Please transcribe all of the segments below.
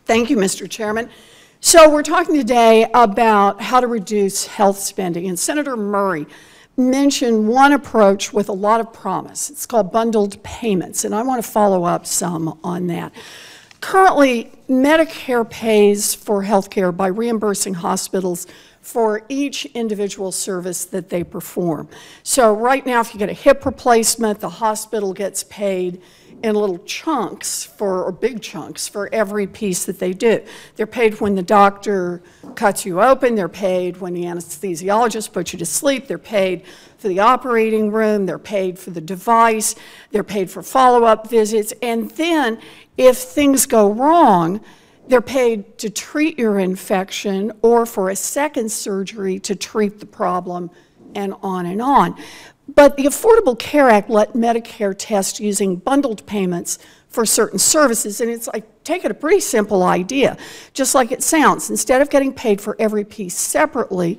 Thank you, Mr. Chairman. So we're talking today about how to reduce health spending, and Senator Murray mentioned one approach with a lot of promise. It's called bundled payments, and I want to follow up some on that. Currently, Medicare pays for health care by reimbursing hospitals for each individual service that they perform. So right now, if you get a hip replacement, the hospital gets paid in little chunks or big chunks for every piece that they do. They're paid when the doctor cuts you open, they're paid when the anesthesiologist puts you to sleep, they're paid for the operating room, they're paid for the device, they're paid for follow-up visits, and then if things go wrong, they're paid to treat your infection or for a second surgery to treat the problem, and on and on. But the Affordable Care Act let Medicare test using bundled payments for certain services, and it's like, take it a pretty simple idea, just like it sounds. Instead of getting paid for every piece separately,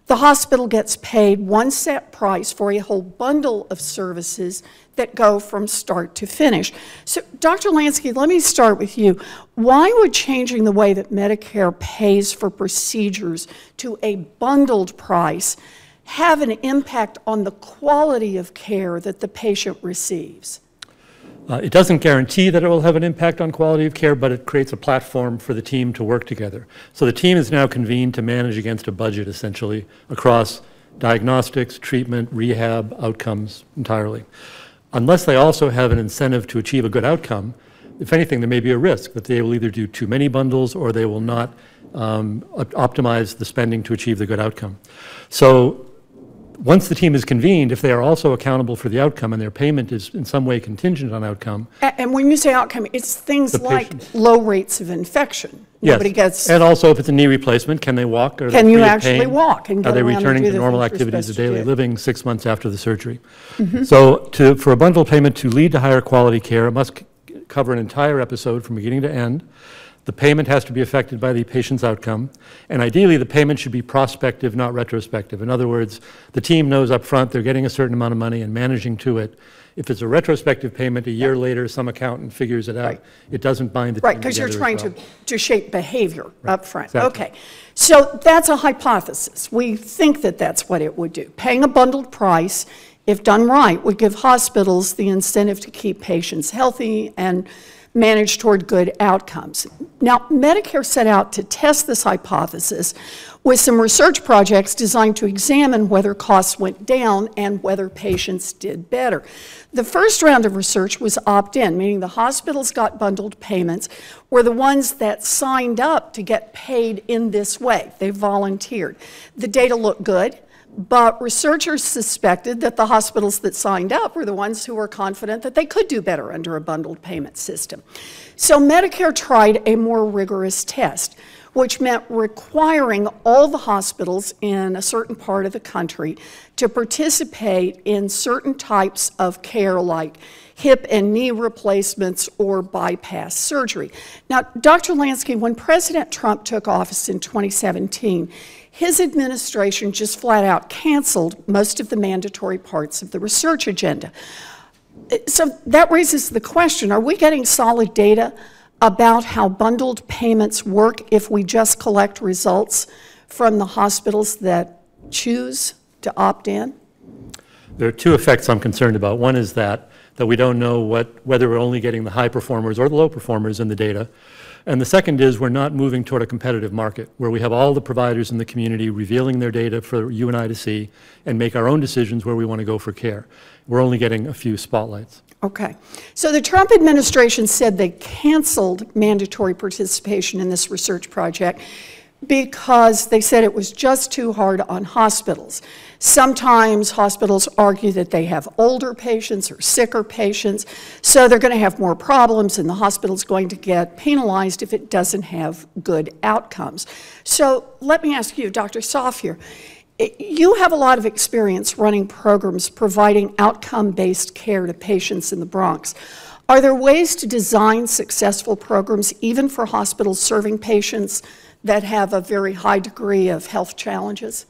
the hospital gets paid one set price for a whole bundle of services that go from start to finish. So, Dr. Lansky, let me start with you. Why would changing the way that Medicare pays for procedures to a bundled price have an impact on the quality of care that the patient receives? It doesn't guarantee that it will have an impact on quality of care, but it creates a platform for the team to work together. So the team is now convened to manage against a budget, essentially, across diagnostics, treatment, rehab, outcomes entirely. Unless they also have an incentive to achieve a good outcome, if anything, there may be a risk that they will either do too many bundles or they will not optimize the spending to achieve the good outcome. So once the team is convened, if they are also accountable for the outcome and their payment is in some way contingent on outcome. And when you say outcome, it's things like low rates of infection. Yes, nobody gets. And also if it's a knee replacement, can they walk? Can you actually walk and get around? Are they around returning and do to the normal things you're activities of supposed to daily do? living 6 months after the surgery? So for a bundle payment to lead to higher quality care, it must cover an entire episode from beginning to end. The payment has to be affected by the patient's outcome, and ideally the payment should be prospective, not retrospective. In other words, the team knows up front they're getting a certain amount of money and managing to it. If it's a retrospective payment, a year later some accountant figures it out. It doesn't bind the team because you're together trying to shape behavior up front. Exactly. Okay, so that's a hypothesis. We think that that's what it would do. Paying a bundled price, if done right, would give hospitals the incentive to keep patients healthy and manage toward good outcomes. Now, Medicare set out to test this hypothesis with some research projects designed to examine whether costs went down and whether patients did better. The first round of research was opt-in, meaning the hospitals got bundled payments were the ones that signed up to get paid in this way. They volunteered. The data looked good, but researchers suspected that the hospitals that signed up were the ones who were confident that they could do better under a bundled payment system. So Medicare tried a more rigorous test, which meant requiring all the hospitals in a certain part of the country to participate in certain types of care like hip and knee replacements or bypass surgery. Now, Dr. Lansky, when President Trump took office in 2017, his administration just flat out canceled most of the mandatory parts of the research agenda. So that raises the question, are we getting solid data about how bundled payments work if we just collect results from the hospitals that choose to opt in? There are two effects I'm concerned about. One is that we don't know whether we're only getting the high performers or the low performers in the data. And the second is we're not moving toward a competitive market where we have all the providers in the community revealing their data for you and I to see and make our own decisions where we want to go for care. We're only getting a few spotlights. Okay. So the Trump administration said they canceled mandatory participation in this research project because they said it was just too hard on hospitals. Sometimes hospitals argue that they have older patients or sicker patients, so they're going to have more problems and the hospital's going to get penalized if it doesn't have good outcomes. So let me ask you, Dr. Safir, you have a lot of experience running programs providing outcome-based care to patients in the Bronx. Are there ways to design successful programs even for hospitals serving patients that have a very high degree of health challenges?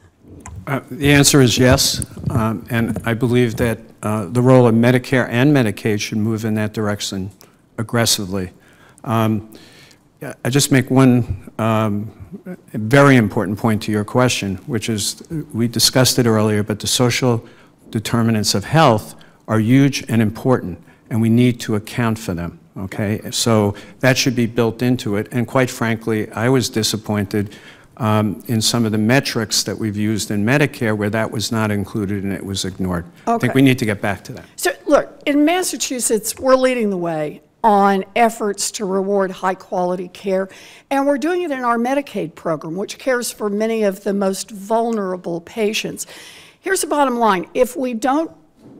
The answer is yes, and I believe that the role of Medicare and Medicaid should move in that direction aggressively. I just make one very important point to your question, which is, we discussed it earlier, but the social determinants of health are huge and important, and we need to account for them, okay? So that should be built into it, and quite frankly, I was disappointed in some of the metrics that we've used in Medicare where that was not included and it was ignored. I think we need to get back to that. So look, in Massachusetts, we're leading the way on efforts to reward high-quality care, and we're doing it in our Medicaid program, which cares for many of the most vulnerable patients. Here's the bottom line. If we don't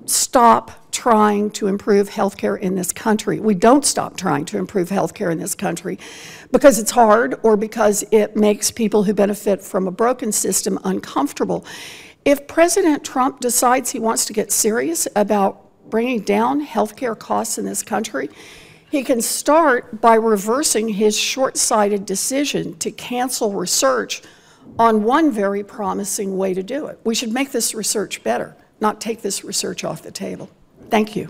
stop trying to improve health care in this country, we don't stop trying to improve health care in this country because it's hard or because it makes people who benefit from a broken system uncomfortable. If President Trump decides he wants to get serious about bringing down health care costs in this country, he can start by reversing his short-sighted decision to cancel research on one very promising way to do it. We should make this research better, not take this research off the table. Thank you.